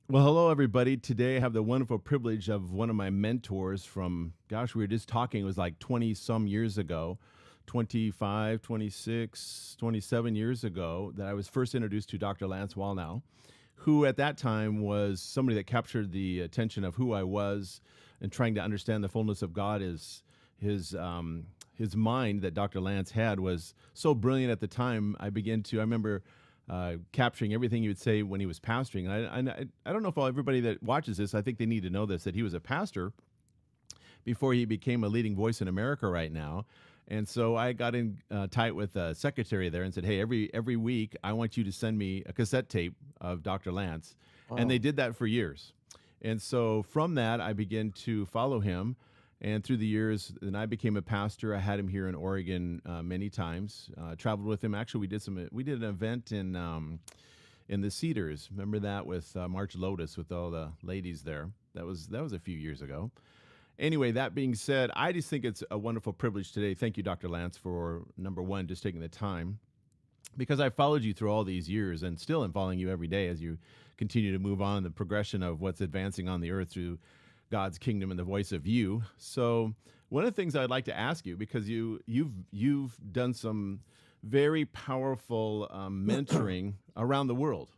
Well, hello, everybody. Today I have the wonderful privilege of one of my mentors from, gosh, we were just talking, it was like 20 some years ago, 25, 26, 27 years ago, that I was first introduced to Dr. Lance Wallnau, who at that time was somebody that captured the attention of who I was and trying to understand the fullness of God. His mind that Dr. Lance had was so brilliant at the time. I remember capturing everything he would say when he was pastoring. I don't know if everybody that watches this, I think they need to know this, that he was a pastor before he became a leading voice in America right now. And so I got in tight with a secretary there and said, hey, every week I want you to send me a cassette tape of Dr. Lance. And they did that for years. And so from that, I began to follow him. And through the years, then I became a pastor. I had him here in Oregon many times. Traveled with him. Actually, we did an event in the Cedars. Remember that with March Lotus with all the ladies there. That was a few years ago. Anyway, that being said, I just think it's a wonderful privilege today. Thank you, Dr. Lance, for number one, just taking the time, because I followed you through all these years and still am following you every day as you continue to move on the progression of what's advancing on the earth through God's kingdom and the voice of you. So one of the things I'd like to ask you, because you've done some very powerful mentoring around the world,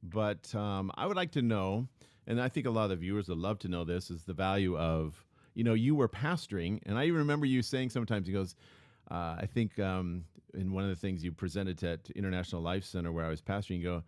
but I would like to know, and I think a lot of the viewers would love to know this, is the value of, you were pastoring, and I even remember you saying sometimes, he goes, I think in one of the things you presented at International Life Center where I was pastoring, you go,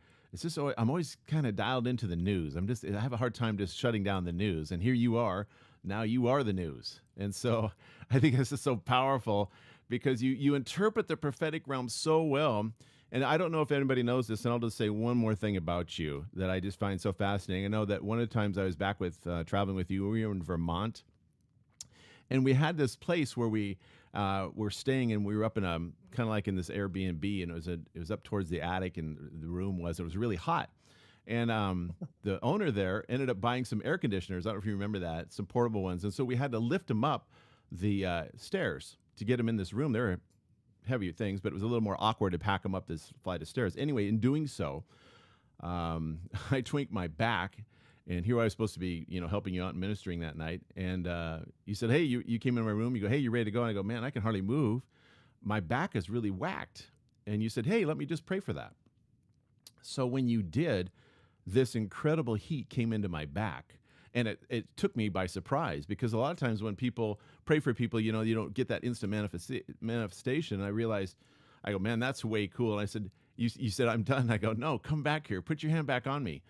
I'm always kind of dialed into the news. I have a hard time just shutting down the news. And here you are, now you are the news. And so I think this is so powerful because you interpret the prophetic realm so well. And I don't know if anybody knows this, and I'll just say one more thing about you that I just find so fascinating. I know that one of the times I was back with traveling with you, we were in Vermont, and we had this place where we were staying, and we were up in a kind of like in this Airbnb, and it was up towards the attic, and the room it was really hot. And the owner there ended up buying some air conditioners. I don't know if you remember that, some portable ones. And so we had to lift them up the stairs to get them in this room. They're heavier things, but it was a little more awkward to pack them up this flight of stairs. Anyway, in doing so, I twinked my back. And here I was supposed to be, helping you out and ministering that night. And you said, hey, you came in my room. You go, hey, you ready to go? And I go, man, I can hardly move. My back is really whacked. And you said, hey, let me just pray for that. So when you did, this incredible heat came into my back. And it took me by surprise, because a lot of times when people pray for people, you don't get that instant manifestation. And I realized, I go, man, that's way cool. And I said, you said, I'm done. I go, no, come back here. Put your hand back on me.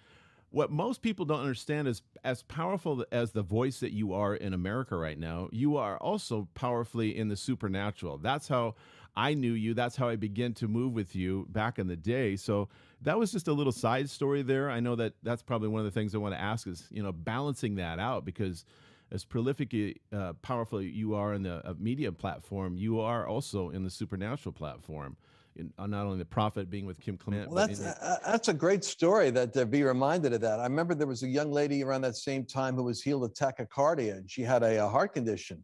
What most people don't understand is, as powerful as the voice that you are in America right now, you are also powerfully in the supernatural. That's how I knew you. That's how I began to move with you back in the day. So that was just a little side story there. I know that that's probably one of the things I want to ask is, balancing that out, because as prolifically powerful you are in the media platform, you are also in the supernatural platform. Not only the prophet being with Kim Clement. Well, that's a great story to be reminded of that. I remember there was a young lady around that same time who was healed of tachycardia, and she had a heart condition.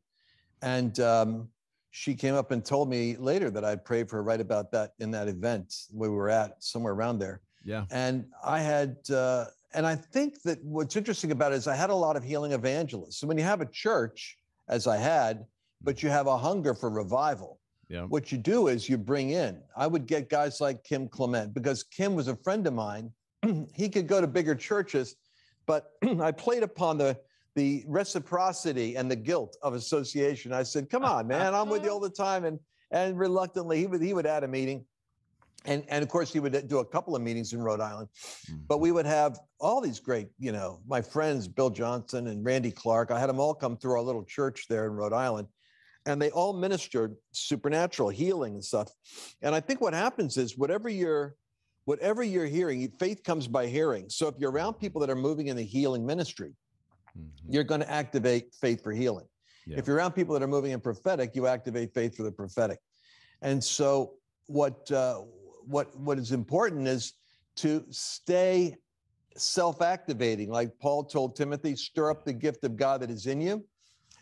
And she came up and told me later that I'd prayed for her right about that in that event where we were at, somewhere around there. Yeah. And I had, and I think that what's interesting about it is I had a lot of healing evangelists. So when you have a church, as I had, but you have a hunger for revival, yeah, what you do is you bring in, I would get guys like Kim Clement, because Kim was a friend of mine. He could go to bigger churches, but I played upon the reciprocity and the guilt of association. I said, come on, man, I'm with you all the time. And reluctantly, he would add a meeting. And of course, he would do a couple of meetings in Rhode Island. But we would have all these great, my friends, Bill Johnson and Randy Clark. I had them all come through our little church there in Rhode Island. And they all ministered supernatural healing and stuff. And I think what happens is whatever you're hearing, faith comes by hearing. So if you're around people that are moving in the healing ministry, you're going to activate faith for healing. Yeah. If you're around people that are moving in prophetic, you activate faith for the prophetic. And so what is important is to stay self-activating. Like Paul told Timothy, stir up the gift of God that is in you.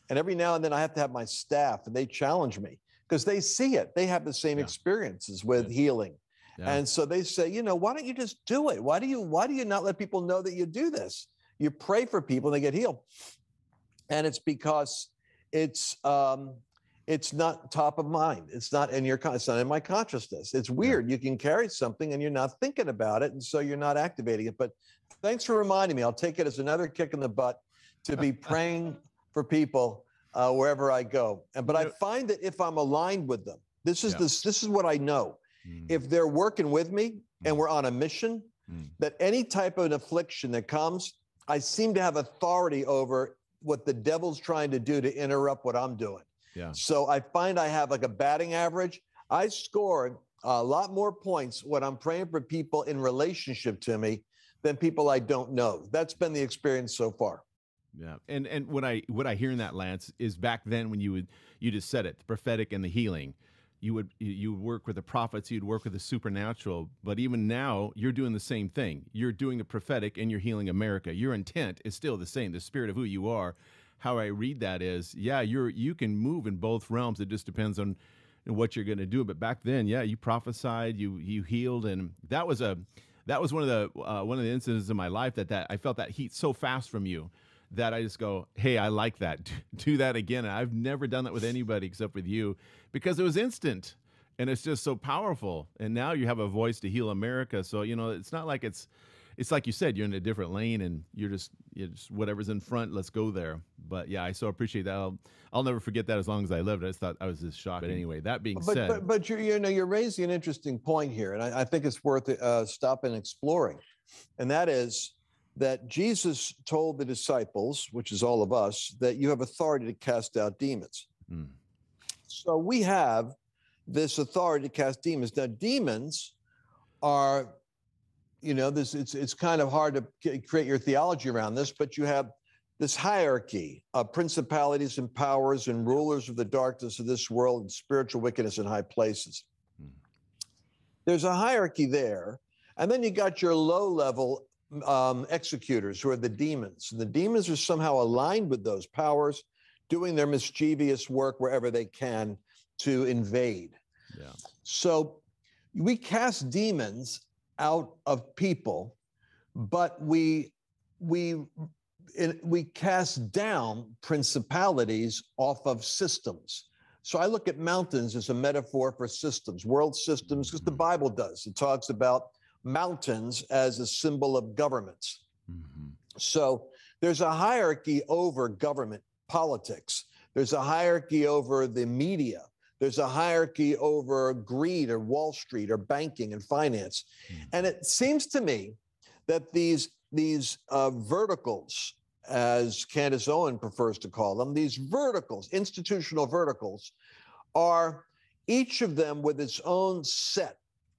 And every now and then I have to have my staff, and they challenge me because they see it. They have the same experiences with healing. Yeah. And so they say, why don't you just do it? Why do you not let people know that you do this? You pray for people and they get healed. And it's because it's not top of mind. It's not it's not in my consciousness. It's weird. You can carry something and you're not thinking about it, and so you're not activating it. But thanks for reminding me. I'll take it as another kick in the butt to be praying for people wherever I go. But I find that if I'm aligned with them, this is what I know. If they're working with me and we're on a mission, that any type of an affliction that comes, I seem to have authority over what the devil's trying to do to interrupt what I'm doing. Yeah. So I find I have like a batting average. I score a lot more points when I'm praying for people in relationship to me than people I don't know. That's been the experience so far. Yeah. And what I hear in that, Lance, is back then when you just said it, the prophetic and the healing. You would work with the prophets, you'd work with the supernatural, but even now you're doing the same thing. You're doing the prophetic and you're healing America. Your intent is still the same, the spirit of who you are. How I read that is, you can move in both realms. It just depends on what you're going to do. But back then, you prophesied, you healed, and that was one of the incidents in my life that I felt that heat so fast from you that I just go, hey, I like that. Do that again. And I've never done that with anybody except with you, because it was instant and it's just so powerful. And now you have a voice to heal America. So, it's not like it's like you said, you're in a different lane and you're just whatever's in front, let's go there. But yeah, I so appreciate that. I'll never forget that as long as I lived. I just thought I was just shocked. But anyway, that being said. But you're raising an interesting point here. And I think it's worth stopping and exploring. And that is that Jesus told the disciples, which is all of us, that you have authority to cast out demons. So we have this authority to cast demons. Now, demons are, it's kind of hard to create your theology around this, but you have this hierarchy of principalities and powers and rulers of the darkness of this world and spiritual wickedness in high places. There's a hierarchy there. And then you got your low-level executors, who are the demons. And the demons are somehow aligned with those powers, doing their mischievous work wherever they can to invade. Yeah. So we cast demons out of people, but we cast down principalities off of systems. So I look at mountains as a metaphor for systems, world systems, because the Bible does. It talks about mountains as a symbol of governments. So there's a hierarchy over government politics. There's a hierarchy over the media. There's a hierarchy over greed or Wall Street or banking and finance. And it seems to me that these verticals, as Candace Owen prefers to call them, these verticals, institutional verticals, are each of them with its own set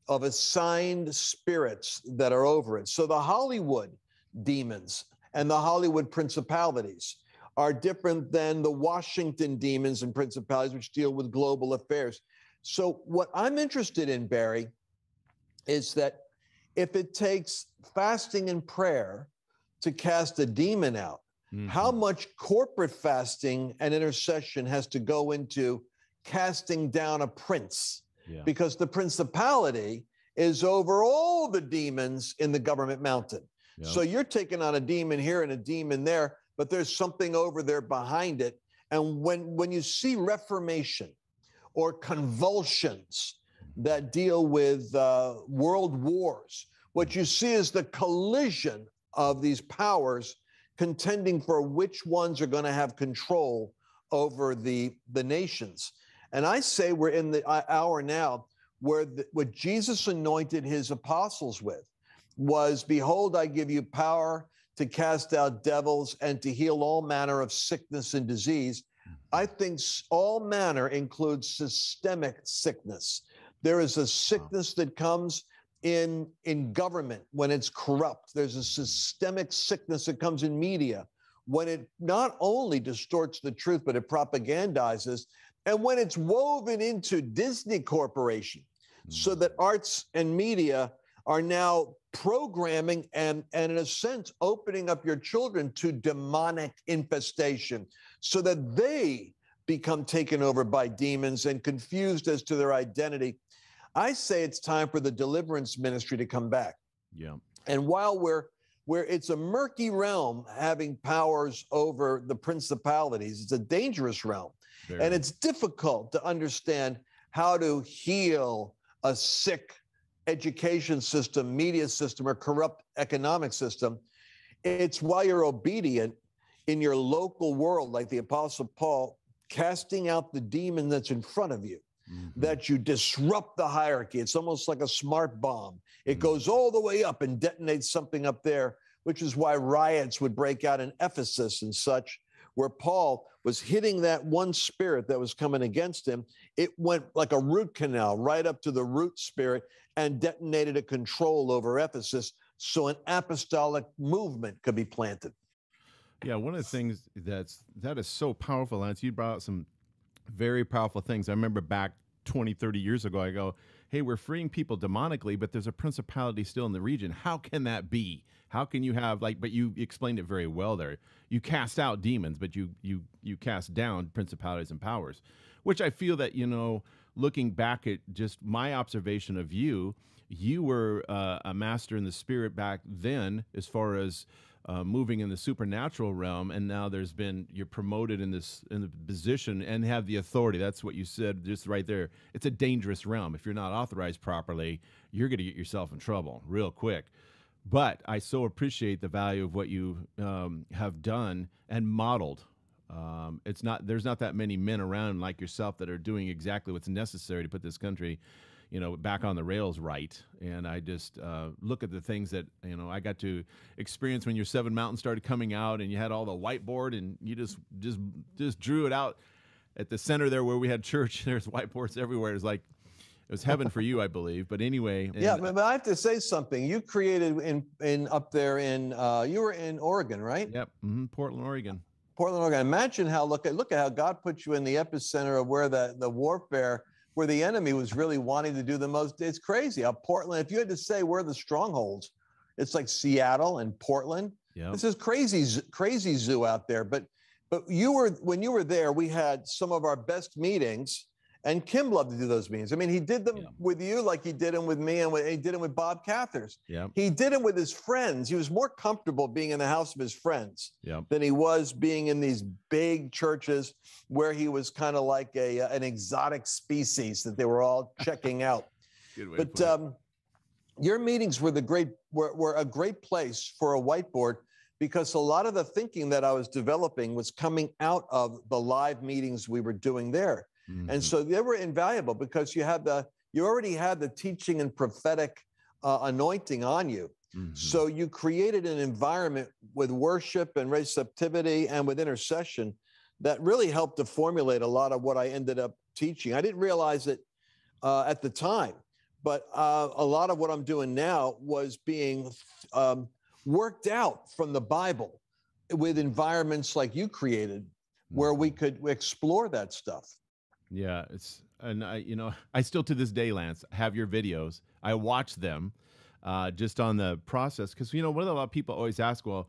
of assigned spirits that are over it. So the Hollywood demons and the Hollywood principalities are different than the Washington demons and principalities, which deal with global affairs. So what I'm interested in, Barry, is that if it takes fasting and prayer to cast a demon out, how much corporate fasting and intercession has to go into casting down a prince? Because the principality is over all the demons in the government mountain. So you're taking on a demon here and a demon there, but there's something over there behind it. And when you see reformation or convulsions that deal with world wars, what you see is the collision of these powers contending for which ones are going to have control over the nations. And I say we're in the hour now where what Jesus anointed his apostles with was, behold, I give you power to cast out devils and to heal all manner of sickness and disease. I think all manner includes systemic sickness. There is a sickness that comes in government when it's corrupt. There's a systemic sickness that comes in media when it not only distorts the truth, but it propagandizes. And when it's woven into Disney Corporation, so that arts and media are now programming and in a sense, opening up your children to demonic infestation so that they become taken over by demons and confused as to their identity. I say it's time for the deliverance ministry to come back. Yeah. And while where it's a murky realm having powers over the principalities, it's a dangerous realm. Very. And it's difficult to understand how to heal a sick education system, media system, or corrupt economic system. It's while you're obedient in your local world, like the Apostle Paul, casting out the demon that's in front of you, that you disrupt the hierarchy. It's almost like a smart bomb. It goes all the way up and detonates something up there, which is why riots would break out in Ephesus and such, where Paul was hitting that one spirit that was coming against him. It went like a root canal right up to the root spirit and detonated a control over Ephesus, so an apostolic movement could be planted. Yeah, one of the things that is so powerful, Lance, you brought out some very powerful things. I remember back 20, 30 years ago, I go, hey, we're freeing people demonically, but there's a principality still in the region. How can that be? How can you have, like, but you explained it very well there. You cast out demons, but you cast down principalities and powers, which I feel that, you know, looking back at just my observation of you, you were a master in the spirit back then as far as moving in the supernatural realm, and now you're promoted in the position and have the authority. That's what you said just right there. It's a dangerous realm. If you're not authorized properly, you're going to get yourself in trouble real quick. But I so appreciate the value of what you have done and modeled. There's not that many men around like yourself that are doing exactly what's necessary to put this country, you know, back on the rails right. And I just look at the things that, you know, I got to experience when your Seven Mountains started coming out and you had all the whiteboard and you just drew it out at the center there where we had church. There's whiteboards everywhere. It's like, it was heaven for you, I believe. But anyway. Yeah, but I have to say something. You created in up there in, you were in Oregon, right? Yep, Portland, Oregon. Portland, Oregon. Imagine how, look at how God put you in the epicenter of where the warfare, where the enemy was really wanting to do the most. It's crazy how Portland, if you had to say where the strongholds, it's like Seattle and Portland. Yep. This is crazy zoo out there. But when you were there, we had some of our best meetings. And Kim loved to do those meetings. I mean, he did them with you like he did them with me, and he did them with Bob Cathers. Yep. He did them with his friends. He was more comfortable being in the house of his friends than he was being in these big churches where he was kind of like an exotic species that they were all checking out. Good way but your meetings were were a great place for a whiteboard, because a lot of the thinking that I was developing was coming out of the live meetings we were doing there. And so they were invaluable because you already had the teaching and prophetic anointing on you. So you created an environment with worship and receptivity and with intercession that really helped to formulate a lot of what I ended up teaching. I didn't realize it at the time, but a lot of what I'm doing now was being worked out from the Bible with environments like you created where we could explore that stuff. Yeah, I still to this day, Lance, have your videos. I watch them just on the process because, you know, what a lot of people always ask, well,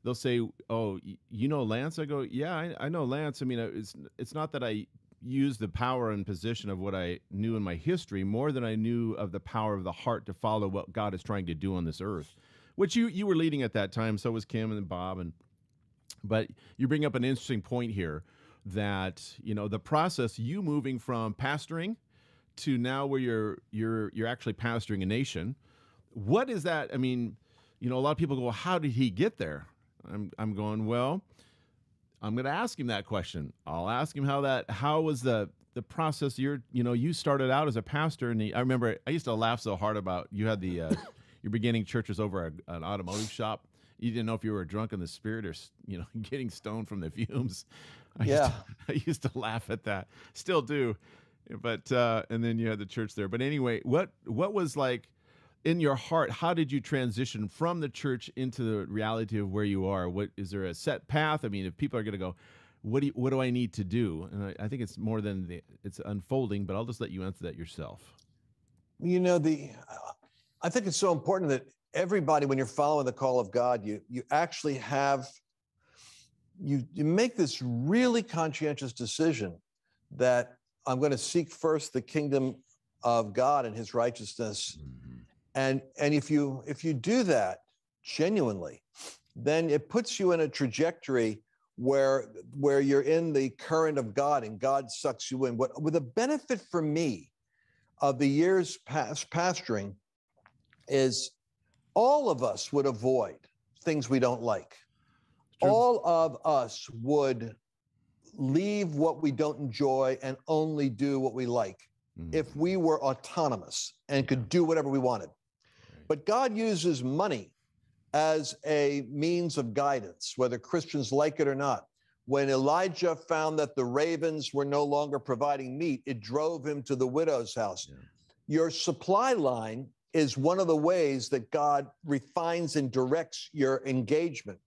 they'll say, oh, you know Lance? I go, yeah, I know Lance. I mean, it's not that I use the power and position of what I knew in my history more than I knew of the power of the heart to follow what God is trying to do on this earth, which you were leading at that time. So was Kim and Bob. But you bring up an interesting point here, that, you know, the process, you moving from pastoring to now where you're actually pastoring a nation. What is that? I mean, you know, a lot of people go, well, how did he get there? I'm going, well, I'm going to ask him that question. I'll ask him how was the process. You started out as a pastor, and I remember I used to laugh so hard about, you had your beginning church was over an automotive shop. You didn't know if you were drunk in the spirit or, you know, getting stoned from the fumes. I used to laugh at that. Still do. But and then you had the church there. But anyway, what was like in your heart? How did you transition from the church into the reality of where you are? What is there a set path? I mean, if people are going to go, what do I need to do? And I think it's more than it's unfolding, but I'll just let you answer that yourself. You know, I think it's so important that everybody, when you're following the call of God, you actually have, you make this really conscientious decision that I'm going to seek first the kingdom of God and his righteousness. And if you do that genuinely, then it puts you in a trajectory where you're in the current of God and God sucks you in. What with the benefit for me of the years past pastoring is all of us would avoid things we don't like. True. All of us would leave what we don't enjoy and only do what we like if we were autonomous and could do whatever we wanted. Right. But God uses money as a means of guidance, whether Christians like it or not. When Elijah found that the ravens were no longer providing meat, it drove him to the widow's house. Yeah. Your supply line is one of the ways that God refines and directs your engagement.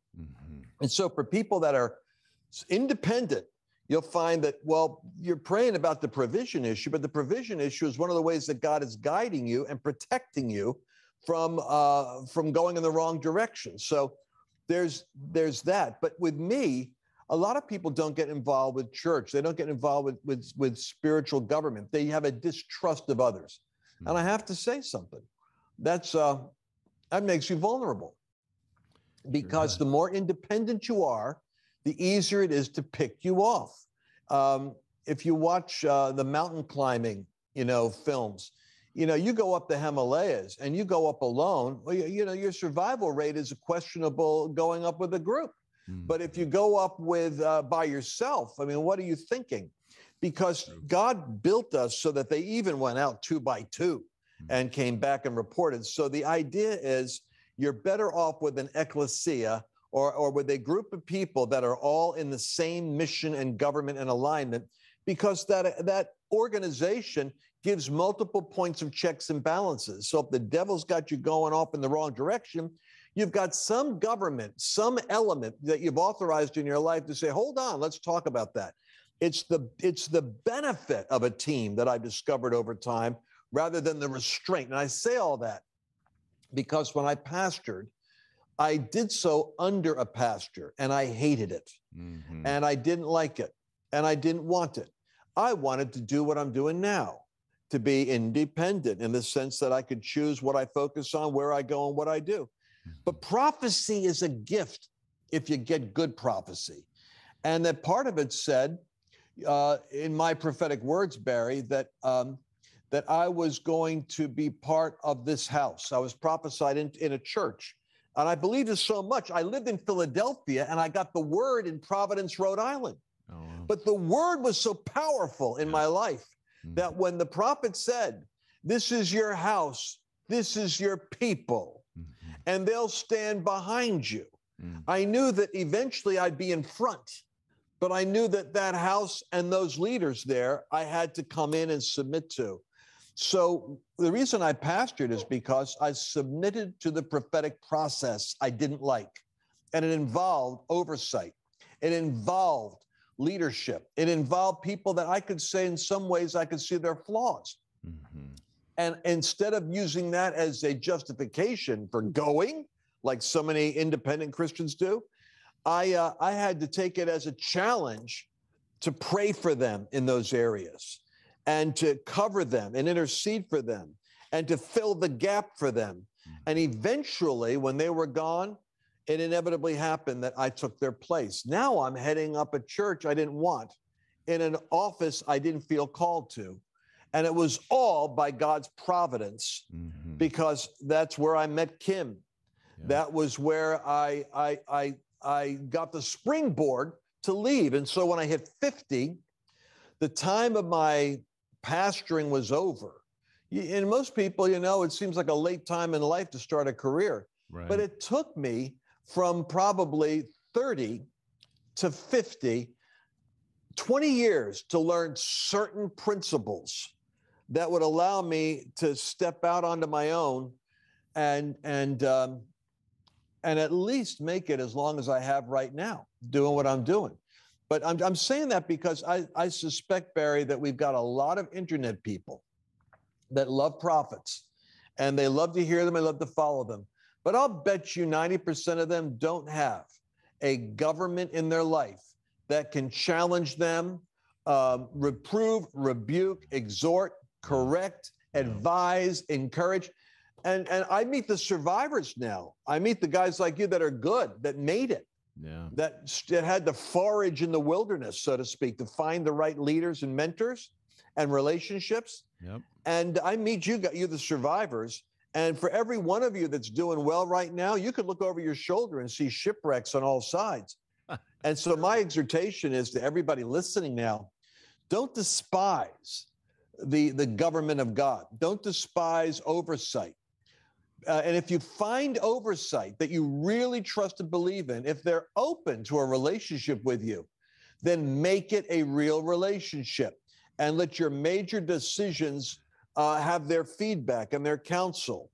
And so for people that are independent, you'll find that, well, you're praying about the provision issue, but the provision issue is one of the ways that God is guiding you and protecting you from going in the wrong direction. So there's that. But with me, a lot of people don't get involved with church. They don't get involved with spiritual government. They have a distrust of others. And I have to say something. That makes you vulnerable. Because the more independent you are, the easier it is to pick you off. If you watch the mountain climbing, films, you go up the Himalayas and you go up alone, well, your survival rate is questionable going up with a group. But if you go up by yourself, I mean, what are you thinking? Because God built us so that they even went out 2 by 2 and came back and reported. So the idea is you're better off with an ecclesia or with a group of people that are all in the same mission and government and alignment, because that organization gives multiple points of checks and balances. So if the devil's got you going off in the wrong direction, you've got some government, some element that you've authorized in your life to say, hold on, let's talk about that. It's the benefit of a team that I've discovered over time rather than the restraint. And I say all that because when I pastored, I did so under a pastor and I hated it. And I didn't like it and I didn't want it. I wanted to do what I'm doing now, to be independent in the sense that I could choose what I focus on, where I go, and what I do. But prophecy is a gift if you get good prophecy. And that part of it said, in my prophetic words, Barry, that I was going to be part of this house. I was prophesied in a church. And I believed it so much. I lived in Philadelphia and I got the word in Providence, Rhode Island. Oh, wow. But the word was so powerful in my life that when the prophet said, this is your house, this is your people, and they'll stand behind you, I knew that eventually I'd be in front. But I knew that house and those leaders there, I had to come in and submit to. So the reason I pastored is because I submitted to the prophetic process I didn't like. And it involved oversight. It involved leadership. It involved people that I could say in some ways I could see their flaws. And instead of using that as a justification for going, like so many independent Christians do, I had to take it as a challenge to pray for them in those areas and to cover them and intercede for them and to fill the gap for them. And eventually, when they were gone, it inevitably happened that I took their place. Now I'm heading up a church I didn't want in an office I didn't feel called to. And it was all by God's providence because that's where I met Kim. Yeah. That was where I got the springboard to leave. And so when I hit 50, the time of my pastoring was over. And most people, it seems like a late time in life to start a career. Right. But it took me from probably 30 to 50, 20 years to learn certain principles that would allow me to step out onto my own and at least make it as long as I have right now, doing what I'm doing. But I'm saying that because I suspect, Barry, that we've got a lot of internet people that love prophets, and they love to hear them and love to follow them. But I'll bet you 90% of them don't have a government in their life that can challenge them, reprove, rebuke, exhort, correct, advise, encourage. And I meet the survivors now. I meet the guys like you that are good, that made it, that had to forage in the wilderness, so to speak, to find the right leaders and mentors and relationships. And I meet you, the survivors. And for every one of you that's doing well right now, you could look over your shoulder and see shipwrecks on all sides. And so my exhortation is to everybody listening now, don't despise the government of God. Don't despise oversight. And if you find oversight that you really trust and believe in, if they're open to a relationship with you, then make it a real relationship and let your major decisions have their feedback and their counsel.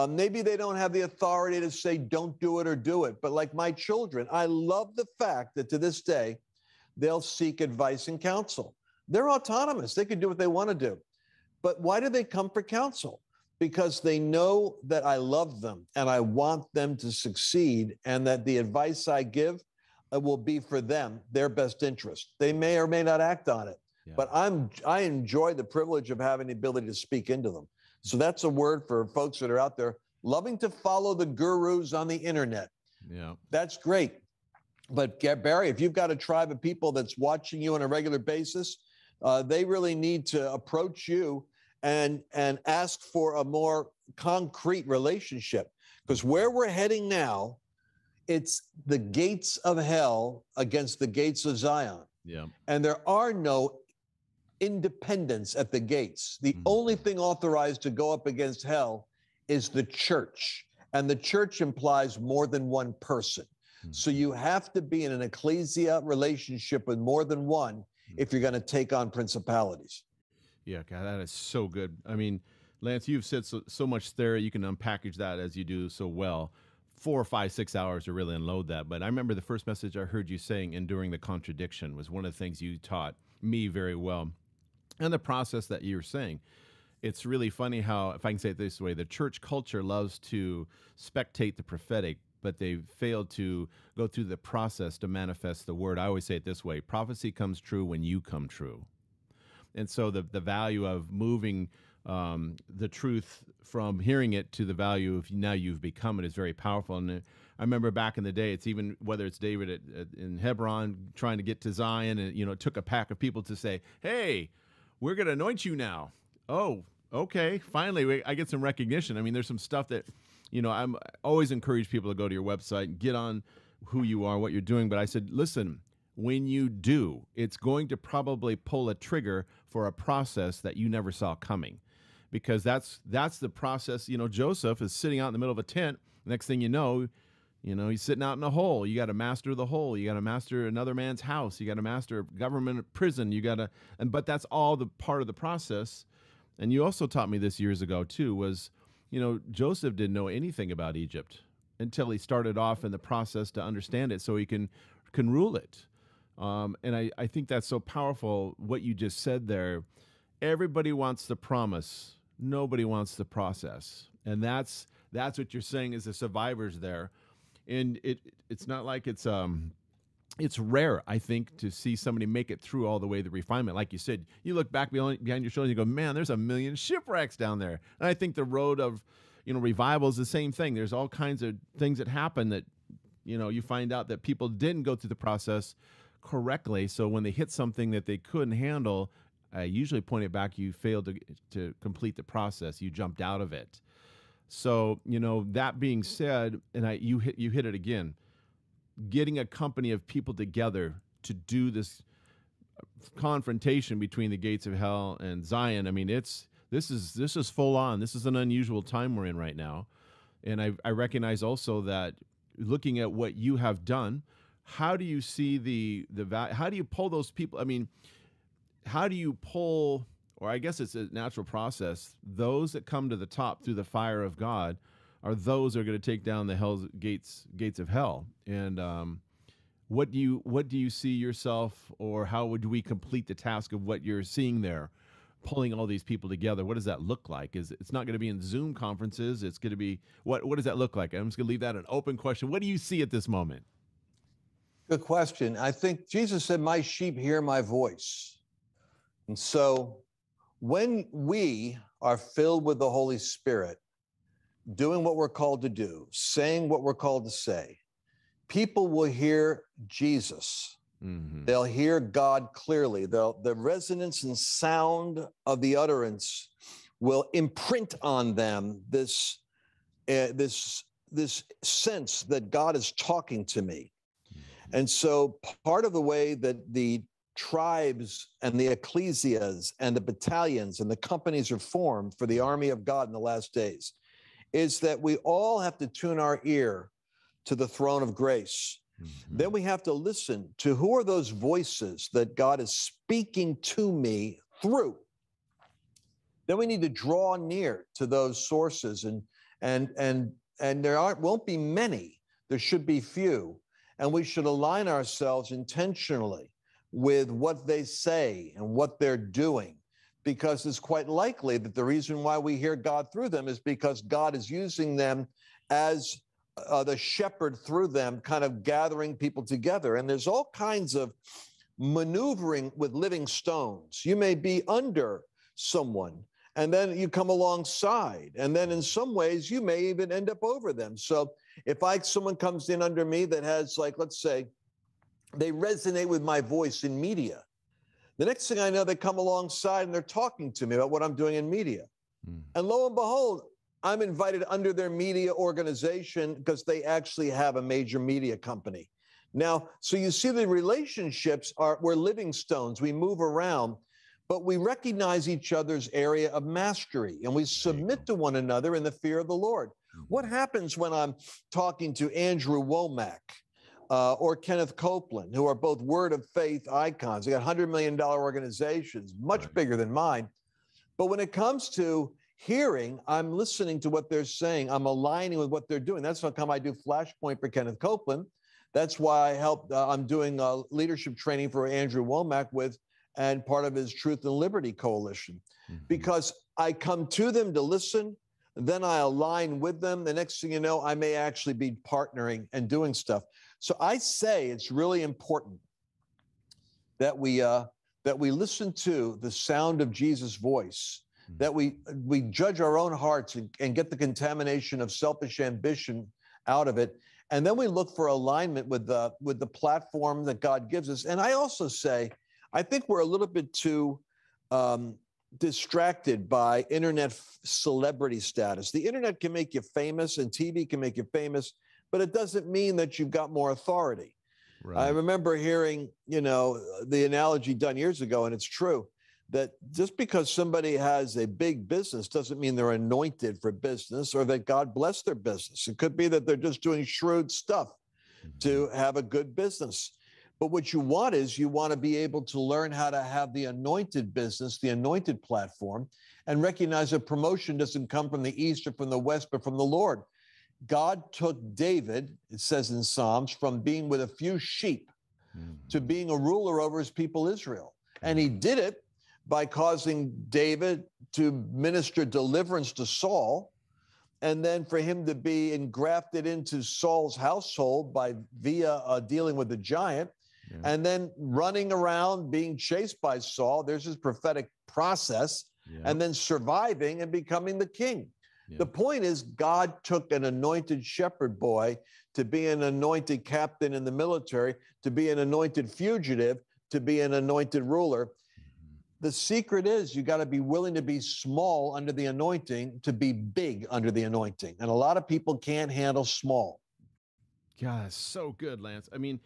Maybe they don't have the authority to say, don't do it or do it. But like my children, I love the fact that to this day, they'll seek advice and counsel. They're autonomous. They can do what they want to do. But why do they come for counsel? Because they know that I love them and I want them to succeed, and that the advice I give will be for them, their best interest. They may or may not act on it, but I enjoy the privilege of having the ability to speak into them. So that's a word for folks that are out there loving to follow the gurus on the internet. That's great. But Barry, if you've got a tribe of people that's watching you on a regular basis, they really need to approach you and ask for a more concrete relationship. Because where we're heading now, it's the gates of hell against the gates of Zion. And there are no independents at the gates. The only thing authorized to go up against hell is the church. And the church implies more than one person. So you have to be in an ecclesia relationship with more than one if you're going to take on principalities. Yeah, God, that is so good. I mean, Lance, you've said so much there. You can unpackage that as you do so well. 4 or 5, 6 hours to really unload that. But I remember the first message I heard you saying, enduring the contradiction, was one of the things you taught me very well. And the process that you're saying. It's really funny how, if I can say it this way, the church culture loves to spectate the prophetic, but they failed to go through the process to manifest the word. I always say it this way: prophecy comes true when you come true. And so the value of moving the truth from hearing it to the value of now you've become it is very powerful. And I remember back in the day, it's even whether it's David in Hebron trying to get to Zion, and it took a pack of people to say, hey, we're going to anoint you now. Oh, okay. Finally, I get some recognition. I mean, there's some stuff that, I'm always encourage people to go to your website and get on who you are, what you're doing. But I said, listen, when you do, it's going to probably pull a trigger for a process that you never saw coming, because that's the process. Joseph is sitting out in the middle of a tent. Next thing you know, he's sitting out in a hole. You got to master the hole. You got to master another man's house. You got to master government prison. But that's all the part of the process. And you also taught me this years ago too, was, Joseph didn't know anything about Egypt until he started off in the process to understand it so he can rule it. And I think that's so powerful, what you just said there. Everybody wants the promise. Nobody wants the process. And that's what you're saying is the survivors there. And it's not like it's rare, I think, to see somebody make it through all the way to refinement. Like you said, you look back behind your shoulder and you go, man, there's a million shipwrecks down there. And I think the road of, revival is the same thing. There's all kinds of things that happen that, you find out that people didn't go through the process correctly. So when they hit something that they couldn't handle, I usually point it back, you failed to complete the process. You jumped out of it. So, that being said, and you hit it again, getting a company of people together to do this confrontation between the gates of hell and Zion. I mean, this is full on. This is an unusual time we're in right now. And I recognize also that looking at what you have done, how do you see the value? How do you pull those people? I mean, how do you pull, or I guess it's a natural process, those that come to the top through the fire of God are those that are going to take down the hell's gates of hell. And what do you see yourself, or how would we complete the task of what you're seeing there, pulling all these people together? What does that look like? It's not going to be in Zoom conferences. It's going to be, what does that look like? I'm just going to leave that an open question. What do you see at this moment? Good question. I think Jesus said, my sheep hear my voice. And so When we are filled with the Holy Spirit, doing what we're called to do, saying what we're called to say, people will hear Jesus. Mm-hmm. They'll hear God clearly. The resonance and sound of the utterance will imprint on them this sense that God is talking to me. Mm-hmm. And so part of the way that the tribes and the ecclesias and the battalions and the companies are formed for the army of God in the last days is that we all have to tune our ear to the throne of grace. Mm-hmm. Then we have to listen to who are those voices that God is speaking to me through. Then we need to draw near to those sources, and there won't be many. There should be few, and we should align ourselves intentionally with what they say and what they're doing, because it's quite likely that the reason why we hear God through them is because God is using them as the shepherd through them, kind of gathering people together. And there's all kinds of maneuvering with living stones. You may be under someone, and then you come alongside, and then in some ways you may even end up over them. So if someone comes in under me that has, like, let's say, they resonate with my voice in media, the next thing I know, they come alongside and they're talking to me about what I'm doing in media. And lo and behold, I'm invited under their media organization because they actually have a major media company. Now, so you see the relationships we're living stones. We move around, but we recognize each other's area of mastery, and we submit to one another in the fear of the Lord. What happens when I'm talking to Andrew Womack or Kenneth Copeland, who are both word of faith icons? They got $100 million organizations, much bigger than mine. But when it comes to hearing, I'm listening to what they're saying. I'm aligning with what they're doing. That's how come I do Flashpoint for Kenneth Copeland. That's why I'm doing leadership training for Andrew Womack and part of his Truth and Liberty Coalition, because I come to them to listen, then I align with them. The next thing you know, I may actually be partnering and doing stuff. So I say it's really important that we listen to the sound of Jesus' voice, that we judge our own hearts and get the contamination of selfish ambition out of it. And then we look for alignment with the platform that God gives us. And I also say, I think we're a little bit too distracted by internet celebrity status. The internet can make you famous and TV can make you famous, but it doesn't mean that you've got more authority. Right. I remember hearing, the analogy done years ago, and it's true, that just because somebody has a big business doesn't mean they're anointed for business or that God bless their business. It could be that they're just doing shrewd stuff to have a good business. But what you want is you want to be able to learn how to have the anointed business, the anointed platform, and recognize that promotion doesn't come from the east or from the west, but from the Lord. God took David, it says in Psalms, from being with a few sheep to being a ruler over his people Israel. And he did it by causing David to minister deliverance to Saul, and then for him to be engrafted into Saul's household via dealing with the giant, and then running around being chased by Saul. There's his prophetic process, and then surviving and becoming the king. The point is, God took an anointed shepherd boy to be an anointed captain in the military, to be an anointed fugitive, to be an anointed ruler. The secret is you got to be willing to be small under the anointing to be big under the anointing. And a lot of people can't handle small. God, so good, Lance. I mean,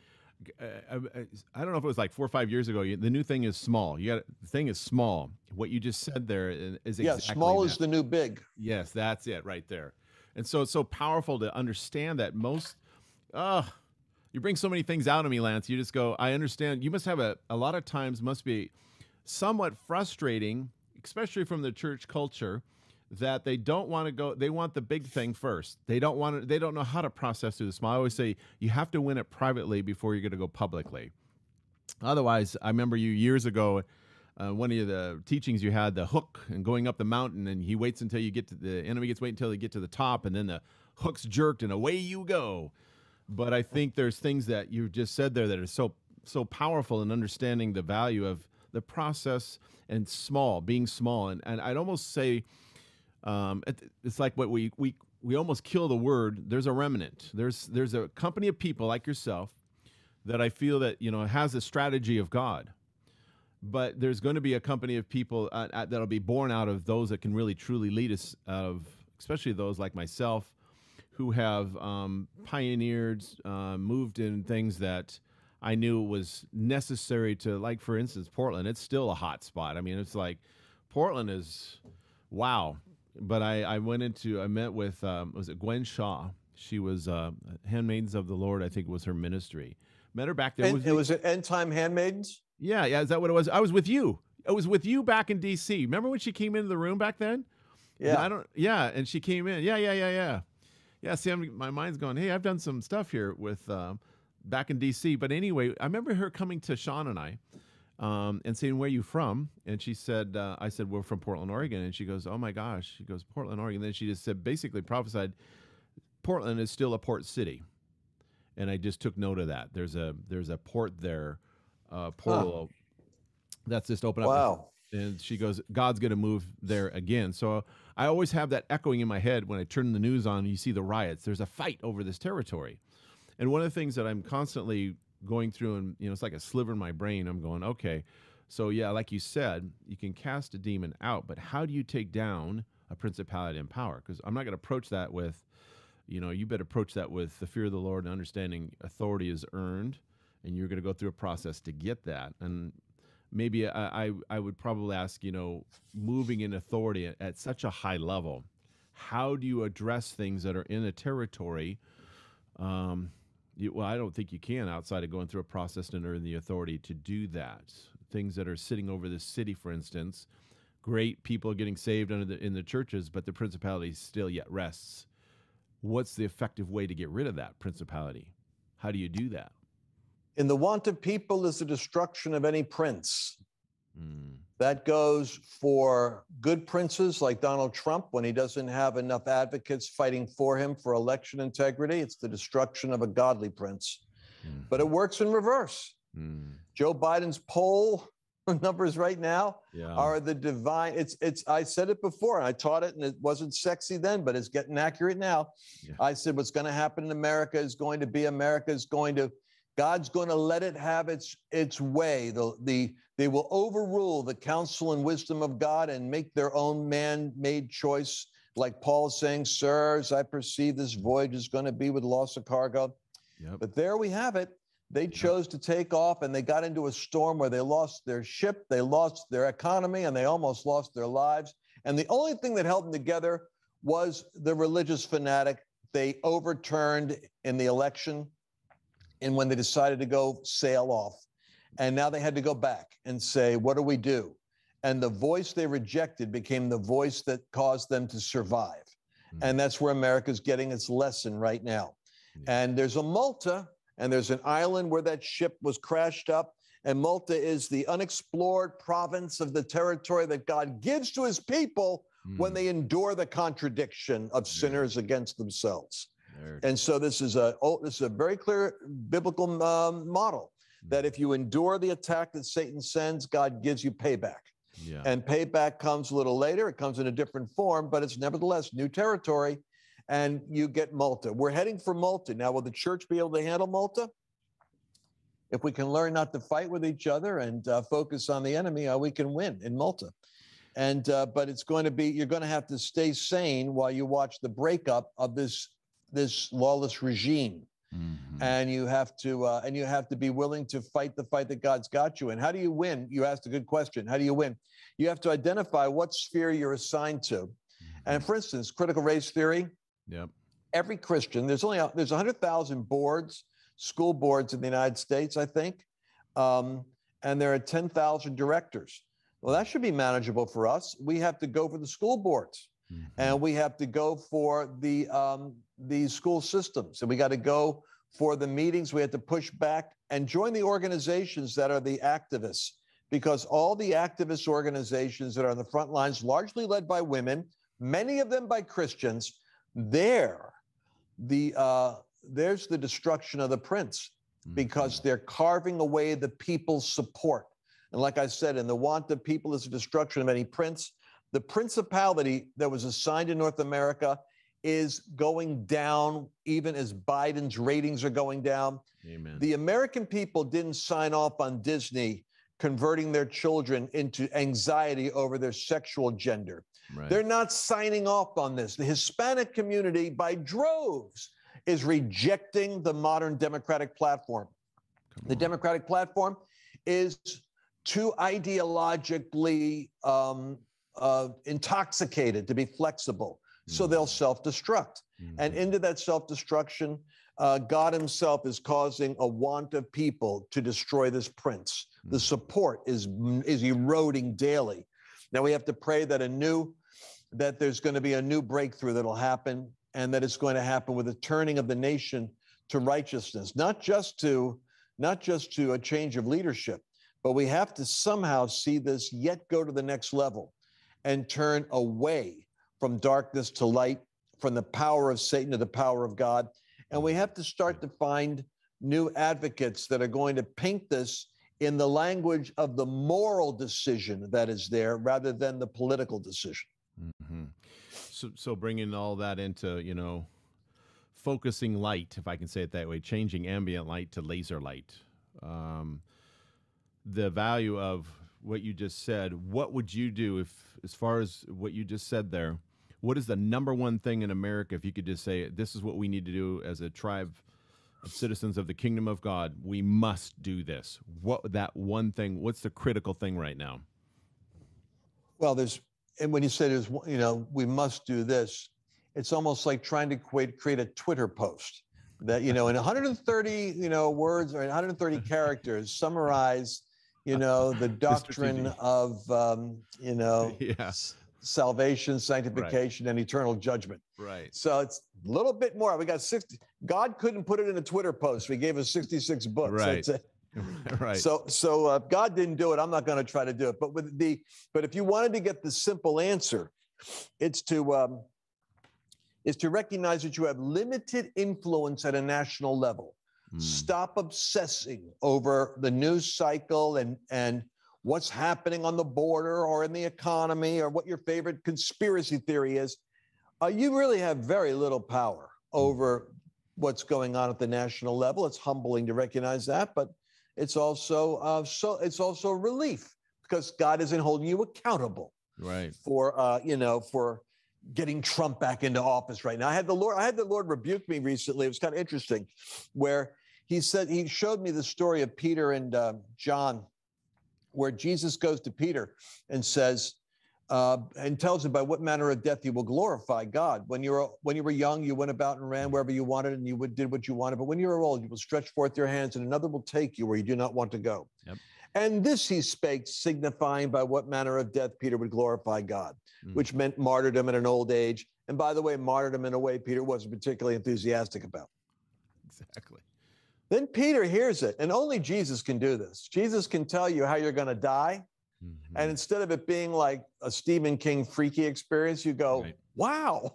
I don't know if it was like 4 or 5 years ago. The new thing is small. The thing is small. What you just said there is exactly small that. Is the new big. Yes, that's it right there. And so it's so powerful to understand that you bring so many things out of me, Lance. You just go, I understand. You must have a lot of times must be somewhat frustrating, especially from the church culture, that they don't want to go, they want the big thing first. They don't know how to process through the small. I always say you have to win it privately before you're going to go publicly. Otherwise, I remember you years ago, one of the teachings you had, the hook and going up the mountain, and he waits until you get to the enemy wait until you get to the top, and then the hook's jerked and away you go. But I think there's things that you just said there that are so powerful in understanding the value of the process and being small. And I'd almost say it's like what we almost kill the word. There's a remnant. There's a company of people like yourself that I feel that, has a strategy of God. But there's going to be a company of people that'll be born out of those that can really truly lead us, especially those like myself who have pioneered, moved in things that I knew was necessary to, like, for instance, Portland. It's still a hot spot. I mean, it's like Portland is, wow. But I met with, was it Gwen Shaw? She was Handmaidens of the Lord, I think was her ministry. Met her back there. And it was at End Time Handmaidens? Yeah. Is that what it was? I was with you. I was with you back in D.C. Remember when she came into the room back then? Yeah. And she came in. Yeah. Yeah, see, my mind's going, hey, I've done some stuff here with back in D.C. But anyway, I remember her coming to Sean and I and saying, where are you from? And she said, I said, we're from Portland, Oregon. And she goes, oh, my gosh. She goes, Portland, Oregon. Then she just said, basically prophesied, Portland is still a port city. And I just took note of that. There's a port there, portal that's just open up. Wow. And she goes, God's going to move there again. So I always have that echoing in my head when I turn the news on and you see the riots. There's a fight over this territory. And one of the things that I'm constantly going through, and it's like a sliver in my brain, I'm going, okay, so yeah, like you said, you can cast a demon out, but how do you take down a principality and power? Because I'm not going to approach that with, you better approach that with the fear of the Lord and understanding authority is earned, and you're going to go through a process to get that. And maybe I would probably ask, moving in authority at such a high level, how do you address things that are in a territory? Well, I don't think you can outside of going through a process and earn the authority to do that. Things that are sitting over the city, for instance, great people getting saved in the churches, but the principality still yet rests. What's the effective way to get rid of that principality? How do you do that? In the want of people is the destruction of any prince. That goes for good princes like Donald Trump when he doesn't have enough advocates fighting for him for election integrity. It's the destruction of a godly prince. But it works in reverse. Joe Biden's poll numbers right now are the divine. I said it before and I taught it and it wasn't sexy then, but it's getting accurate now. Yeah. I said what's going to happen in America is going to be God's going to let it have its way. They will overrule the counsel and wisdom of God and make their own man-made choice. Like Paul's saying, sirs, I perceive this voyage is going to be with loss of cargo. Yep. But there we have it. They chose to take off and they got into a storm where they lost their ship, they lost their economy, and they almost lost their lives. And the only thing that held them together was the religious fanatic they overturned in the election and when they decided to go sail off. And now they had to go back and say, what do we do? And the voice they rejected became the voice that caused them to survive. And that's where America's getting its lesson right now. And there's a Malta, and there's an island where that ship was crashed up. And Malta is the unexplored province of the territory that God gives to his people when they endure the contradiction of sinners against themselves. And so this is a very clear biblical model that if you endure the attack that Satan sends, God gives you payback. Yeah. And payback comes a little later. It comes in a different form, but it's nevertheless new territory. And you get Malta. We're heading for Malta. Now, will the church be able to handle Malta? If we can learn not to fight with each other and focus on the enemy, we can win in Malta. And but it's going to be, you're going to have to stay sane while you watch the breakup of this lawless regime. And you have to be willing to fight the fight that God's got you in. How do you win? You asked a good question. How do you win? You have to identify what sphere you're assigned to. And for instance, critical race theory. Yep. Every Christian, there's 100,000 boards, school boards in the United States, I think. And there are 10,000 directors. Well, that should be manageable for us. We have to go for the school boards. And we have to go for the school systems. And we got to go for the meetings. We have to push back and join the organizations that are the activists, because all the activist organizations that are on the front lines, largely led by women, many of them by Christians, there's the destruction of the prince, because they're carving away the people's support. And like I said, in the want of people is the destruction of any prince. The principality that was assigned to North America is going down, even as Biden's ratings are going down. Amen. The American people didn't sign off on Disney converting their children into anxiety over their sexual gender. Right. They're not signing off on this. The Hispanic community, by droves, is rejecting the modern Democratic platform. The Democratic platform is too ideologically intoxicated to be flexible. So they'll self-destruct. And into that self-destruction, God himself is causing a want of people to destroy this prince. The support is eroding daily. Now we have to pray that there's going to be a new breakthrough that'll happen, and that it's going to happen with a turning of the nation to righteousness, not just to a change of leadership, but we have to somehow see this yet go to the next level and turn away from darkness to light, from the power of Satan to the power of God. And we have to start to find new advocates that are going to paint this in the language of the moral decision that is there rather than the political decision. Mm-hmm. So bringing all that into, focusing light, if I can say it that way, changing ambient light to laser light. The value of what you just said, what would you do as far as what you just said there, what is the number one thing in America, if you could just say, this is what we need to do as a tribe of citizens of the kingdom of God, we must do this. That one thing, what's the critical thing right now? Well, and when you say we must do this, it's almost like trying to create a Twitter post that, in 130, words or 130 characters, summarize, the doctrine of, salvation, sanctification, and eternal judgment. Right. So it's a little bit more. We got 60. God couldn't put it in a Twitter post. We gave us 66 books. Right. That's it. Right. So if God didn't do it, I'm not going to try to do it. But if you wanted to get the simple answer, it's to recognize that you have limited influence at a national level. Stop obsessing over the news cycle and what's happening on the border or in the economy or what your favorite conspiracy theory is. You really have very little power over what's going on at the national level. It's humbling to recognize that, but it's also relief because God isn't holding you accountable, right, for getting Trump back into office right now. I had the Lord rebuke me recently. It was kind of interesting, where he showed me the story of Peter and John, where Jesus goes to Peter and says, and tells him by what manner of death you will glorify God. When you were young, you went about and ran wherever you wanted, and you did what you wanted. But when you are old, you will stretch forth your hands, and another will take you where you do not want to go. Yep. And this he spake, signifying by what manner of death Peter would glorify God, which meant martyrdom at an old age. And by the way, martyrdom in a way Peter wasn't particularly enthusiastic about. Exactly. Then Peter hears it, and only Jesus can do this. Jesus can tell you how you're going to die. And instead of it being like a Stephen King freaky experience, you go, right, wow,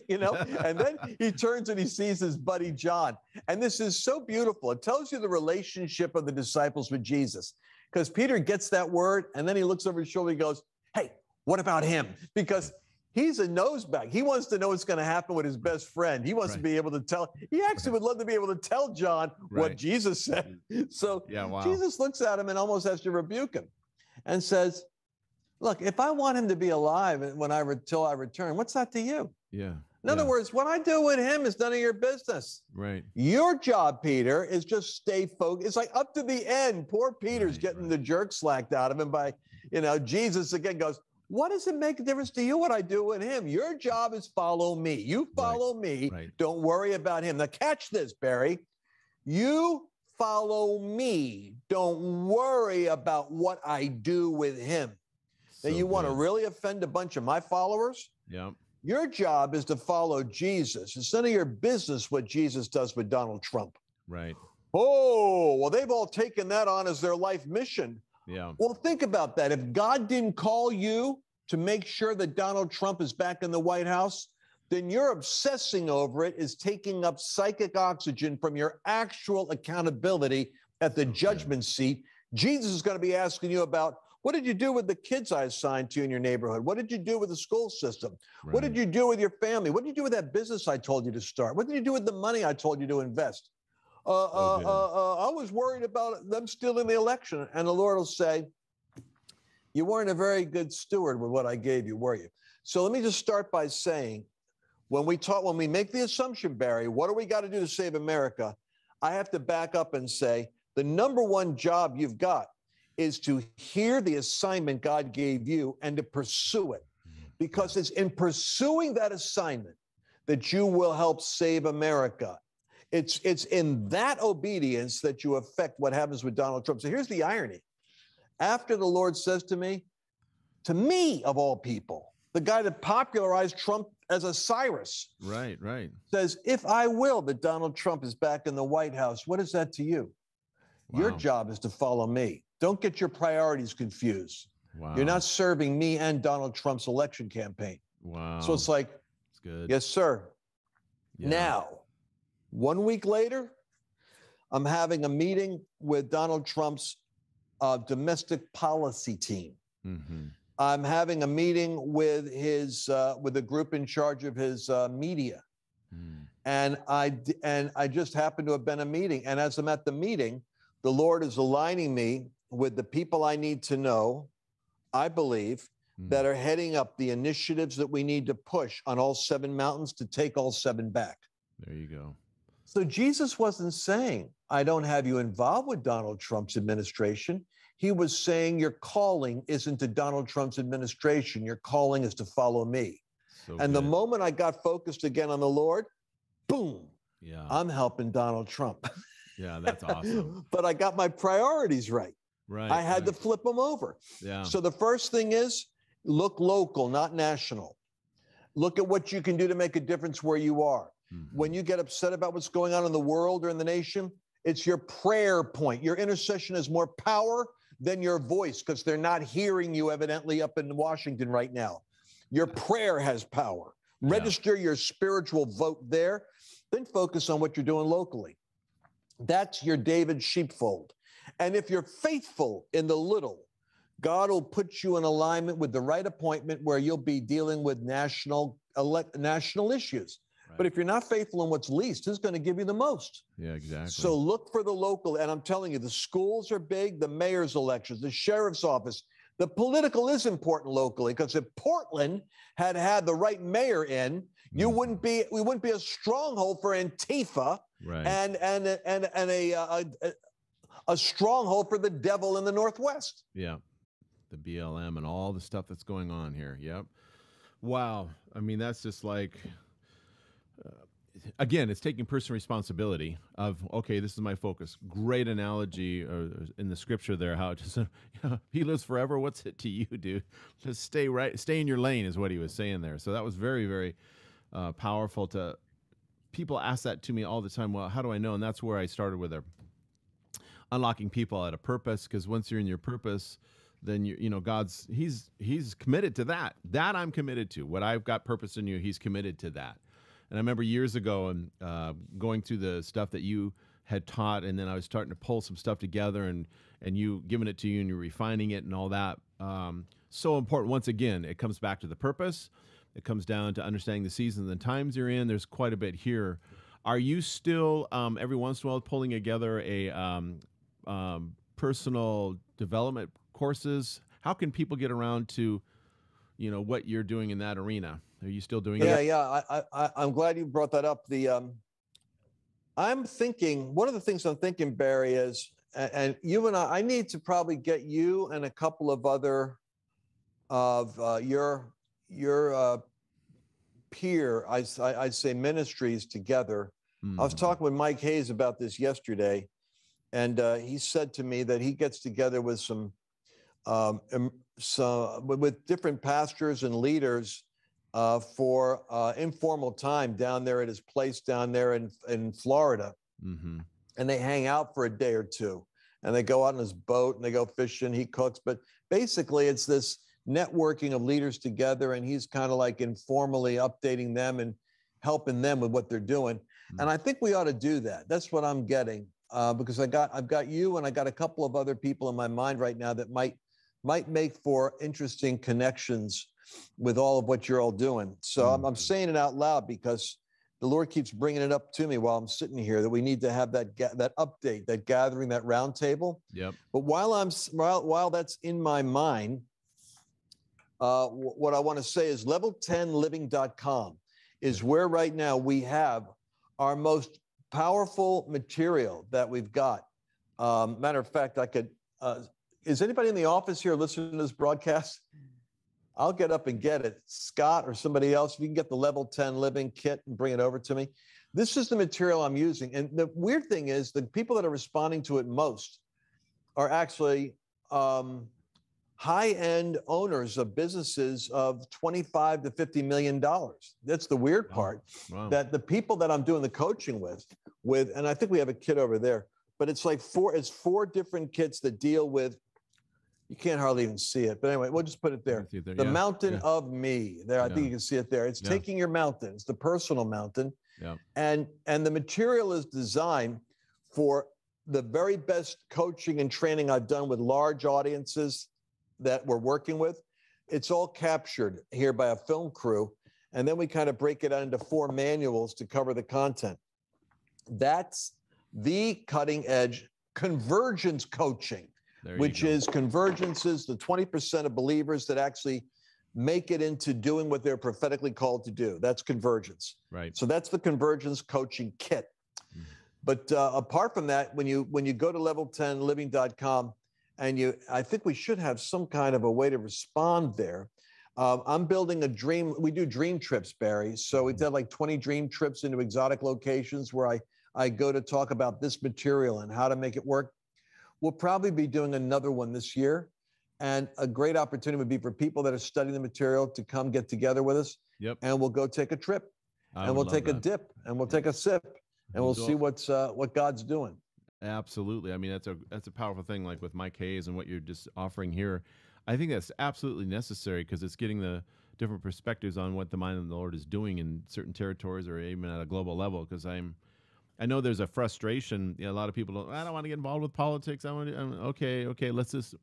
and then he turns and he sees his buddy John. And this is so beautiful. It tells you the relationship of the disciples with Jesus, because Peter gets that word and then he looks over his shoulder and goes, hey, what about him? Because he's a nosebag. He wants to know what's going to happen with his best friend. He wants to be able to tell. He actually would love to be able to tell John what Jesus said. So Jesus looks at him and almost has to rebuke him and says, look, if I want him to be alive till I return, what's that to you? Yeah. In other words, what I do with him is none of your business. Right. Your job, Peter, is just stay focused. It's like up to the end. Poor Peter's getting the jerk slacked out of him by, Jesus again goes, what does it make a difference to you what I do with him? Your job is follow me. You follow me. Right. Don't worry about him. Now catch this, Barry. You follow me. Don't worry about what I do with him. Now, you want to really offend a bunch of my followers? Yeah. Your job is to follow Jesus. It's none of your business what Jesus does with Donald Trump. Right. Oh, well, they've all taken that on as their life mission. Yeah. Well, think about that. If God didn't call you to make sure that Donald Trump is back in the White House, then your obsessing over it is taking up psychic oxygen from your actual accountability at the judgment seat. Jesus is going to be asking you about, what did you do with the kids I assigned to you in your neighborhood? What did you do with the school system? What did you do with your family? What did you do with that business I told you to start? What did you do with the money I told you to invest? I was worried about them stealing the election. And the Lord will say, you weren't a very good steward with what I gave you, were you? So let me just start by saying, when we make the assumption, Barry, what do we got to do to save America? I have to back up and say, the number one job you've got is to hear the assignment God gave you and to pursue it. Because it's in pursuing that assignment that you will help save America. It's in that obedience that you affect what happens with Donald Trump. So here's the irony. After the Lord says to me of all people, the guy that popularized Trump as a Cyrus, right, says, if I will that Donald Trump is back in the White House, what is that to you? Wow. Your job is to follow me. Don't get your priorities confused. Wow. You're not serving me and Donald Trump's election campaign. Wow. So it's like, it's good. Yes, sir. Yeah. Now, 1 week later, I'm having a meeting with Donald Trump's domestic policy team. Mm-hmm. I'm having a meeting with with a group in charge of his media. And I just happened to have been a meeting. And as I'm at the meeting, the Lord is aligning me with the people I need to know, I believe, that are heading up the initiatives that we need to push on all 7 mountains to take all 7 back. There you go. So Jesus wasn't saying, I don't have you involved with Donald Trump's administration. He was saying your calling isn't to Donald Trump's administration. Your calling is to follow me. So and good. The moment I got focused again on the Lord, boom, I'm helping Donald Trump. Yeah, that's awesome. But I got my priorities right. Right. I had to flip them over. Yeah. So the first thing is look local, not national. Look at what you can do to make a difference where you are. Mm-hmm. When you get upset about what's going on in the world or in the nation, it's your prayer point. Your intercession has more power than your voice because they're not hearing you evidently up in Washington right now. Your prayer has power. Register your spiritual vote there, then focus on what you're doing locally. That's your David sheepfold. And if you're faithful in the little, God will put you in alignment with the right appointment where you'll be dealing with national issues. Right. But if you're not faithful in what's least, who's going to give you the most? Yeah, exactly. So look for the local. And I'm telling you, the schools are big, the mayor's elections, the sheriff's office. The political is important locally because if Portland had the right mayor in, we wouldn't be a stronghold for Antifa, right, and a stronghold for the devil in the Northwest. Yeah, the BLM and all the stuff that's going on here. Yep. Wow. I mean, that's just like, again, it's taking personal responsibility of, okay, this is my focus. Great analogy in the scripture there, how it just, he lives forever. What's it to you, dude? Just stay in your lane is what he was saying there. So that was very, very powerful. People ask that to me all the time. Well, how do I know? And that's where I started with unlocking people at a purpose, because once you're in your purpose, then God's he's committed to that. That I'm committed to. What I've got purpose in you, he's committed to that. And I remember years ago and going through the stuff that you had taught, and then I was starting to pull some stuff together, and you giving it to you and you're refining it and all that. So important. Once again, it comes back to the purpose. It comes down to understanding the seasons and times you're in. There's quite a bit here. Are you still every once in a while pulling together a personal development courses? How can people get around to, what you're doing in that arena? Are you still doing it? Yeah. I'm glad you brought that up. I'm thinking, one of the things I'm thinking, Barry, is, and you and I need to probably get you and a couple of other of your peer, I'd say ministries together. I was talking with Mike Hayes about this yesterday, and he said to me that he gets together with with different pastors and leaders for informal time down there at his place down there in Florida. Mm-hmm. And they hang out for a day or two, and they go out on his boat and they go fishing. He cooks, but basically it's this networking of leaders together, and he's kind of like informally updating them and helping them with what they're doing. Mm-hmm. And I think we ought to do that. That's what I'm getting. because I've got you, and I got a couple of other people in my mind right now that might make for interesting connections with all of what you're all doing. So I'm saying it out loud because the Lord keeps bringing it up to me while I'm sitting here, that we need to have that update, that gathering, that round table. Yep. But while that's in my mind, what I want to say is level10living.com is where right now we have our most powerful material that we've got. Matter of fact, I could, is anybody in the office here listening to this broadcast? I'll get up and get it. Scott or somebody else, if you can get the Level 10 Living kit and bring it over to me. This is the material I'm using. And the weird thing is the people that are responding to it most are actually high-end owners of businesses of $25 to $50 million. That's the weird part, that the people that I'm doing the coaching with, and I think we have a kit over there, but it's like four different kits that deal with, you can't hardly even see it, but anyway, we'll just put it there. The mountain of me. There, I think you can see it there. It's taking your mountain. It's the personal mountain. And the material is designed for the very best coaching and training I've done with large audiences that we're working with. It's all captured here by a film crew. And then we kind of break it out into 4 manuals to cover the content. That's the cutting edge convergence coaching. Which is convergence is the 20% of believers that actually make it into doing what they're prophetically called to do. That's convergence. Right. So that's the convergence coaching kit. But apart from that, when you go to level10living.com, and I think we should have some kind of a way to respond there. I'm building a dream. We do dream trips, Barry. So we've done like 20 dream trips into exotic locations where I go to talk about this material and how to make it work. We'll probably be doing another one this year. And a great opportunity would be for people that are studying the material to come get together with us. Yep. And we'll go take a trip. And we'll take a dip. And we'll take a sip. And we'll see what God's doing. Absolutely. I mean, that's a powerful thing, like with Mike Hayes and what you're just offering here. I think that's absolutely necessary because it's getting the different perspectives on what the mind of the Lord is doing in certain territories or even at a global level. Because I know there's a frustration. A lot of people I don't want to get involved with politics. Okay. Let's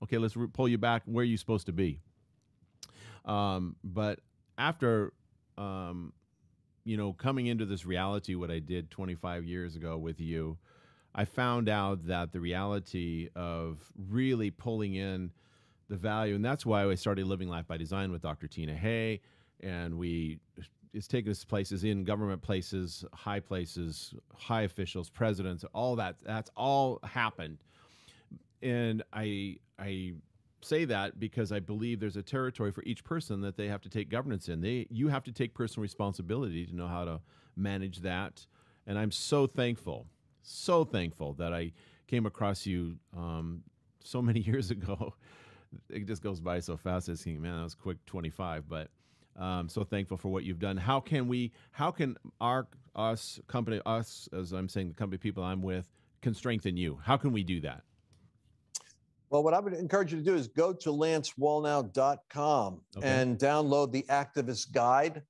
pull you back where you're supposed to be. But after, coming into this reality, what I did 25 years ago with you, I found out that the reality of really pulling in the value, and that's why I started Living Life by Design with Dr. Tina Hay, and it's taken us places in government places, high officials, presidents, all that. That's all happened. And I say that because I believe there's a territory for each person that they have to take governance in. You have to take personal responsibility to know how to manage that. And I'm so thankful that I came across you so many years ago. It just goes by so fast. I think, man, that was quick 25, but so thankful for what you've done. How can us, as I'm saying, the company people I'm with, can strengthen you? How can we do that? Well, what I would encourage you to do is go to lancewallnau.com and download the Activist Guide.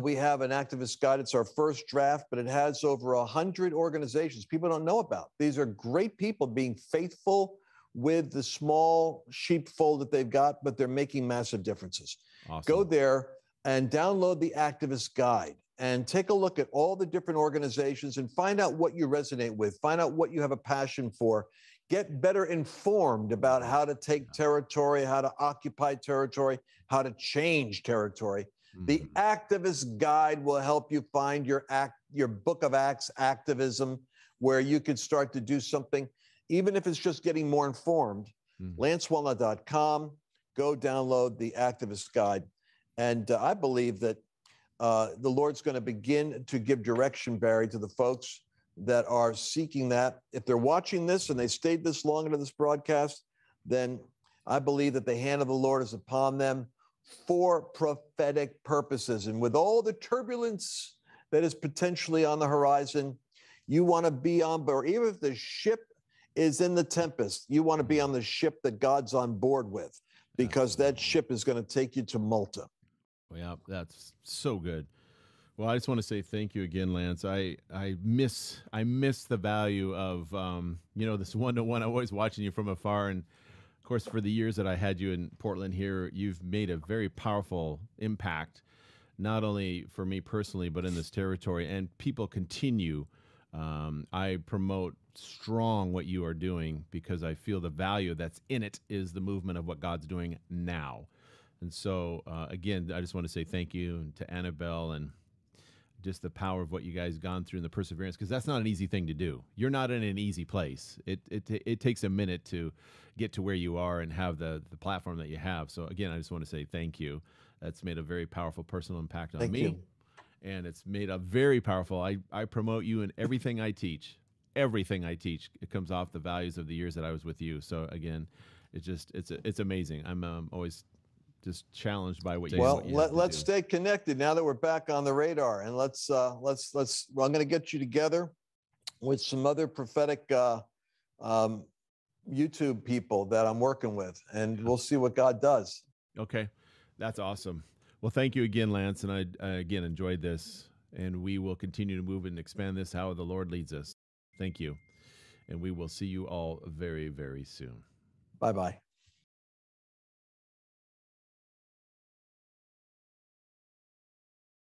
We have an Activist Guide. It's our first draft, but it has over 100 organizations people don't know about. These are great people being faithful with the small sheepfold that they've got, but they're making massive differences. Awesome. Go there and download the Activist Guide and take a look at all the different organizations and find out what you resonate with, find out what you have a passion for, get better informed about how to take territory, how to occupy territory, how to change territory. The Activist Guide will help you find your Book of Acts activism, where you could start to do something, even if it's just getting more informed. lancewallnau.com, go download the Activist Guide. And I believe that the Lord's going to begin to give direction, Barry, to the folks that are seeking that. If they're watching this and they stayed this long into this broadcast, then I believe that the hand of the Lord is upon them for prophetic purposes. And with all the turbulence that is potentially on the horizon, you want to be on board. Even if the ship is in the tempest, you want to be on the ship that God's on board with, because that ship is going to take you to Malta. Yeah, that's so good. Well, I just want to say thank you again, Lance. I miss the value of this one to one. I'm always watching you from afar, and of course, for the years that I had you in Portland here, you've made a very powerful impact, not only for me personally, but in this territory. And people continue. I promote strong what you are doing because I feel the value that's in it is the movement of what God's doing now. And so, again, I just want to say thank you to Annabelle and just the power of what you guys gone through and the perseverance, because that's not an easy thing to do. You're not in an easy place. It takes a minute to get to where you are and have the platform that you have. So again, I just want to say thank you. That's made a very powerful personal impact on Thank me, you. and it's made a very powerful. I promote you in everything I teach. Everything I teach, it comes off the values of the years that I was with you. So again, it's amazing. I'm always just challenged by what you. Well, what you have to let's do. stay connected now that we're back on the radar, and let's. Well, I'm going to get you together with some other prophetic YouTube people that I'm working with, and we'll see what God does. Okay, that's awesome. Well, thank you again, Lance, and I again enjoyed this, and we will continue to move and expand this how the Lord leads us. Thank you, and we will see you all very, very soon. Bye-bye.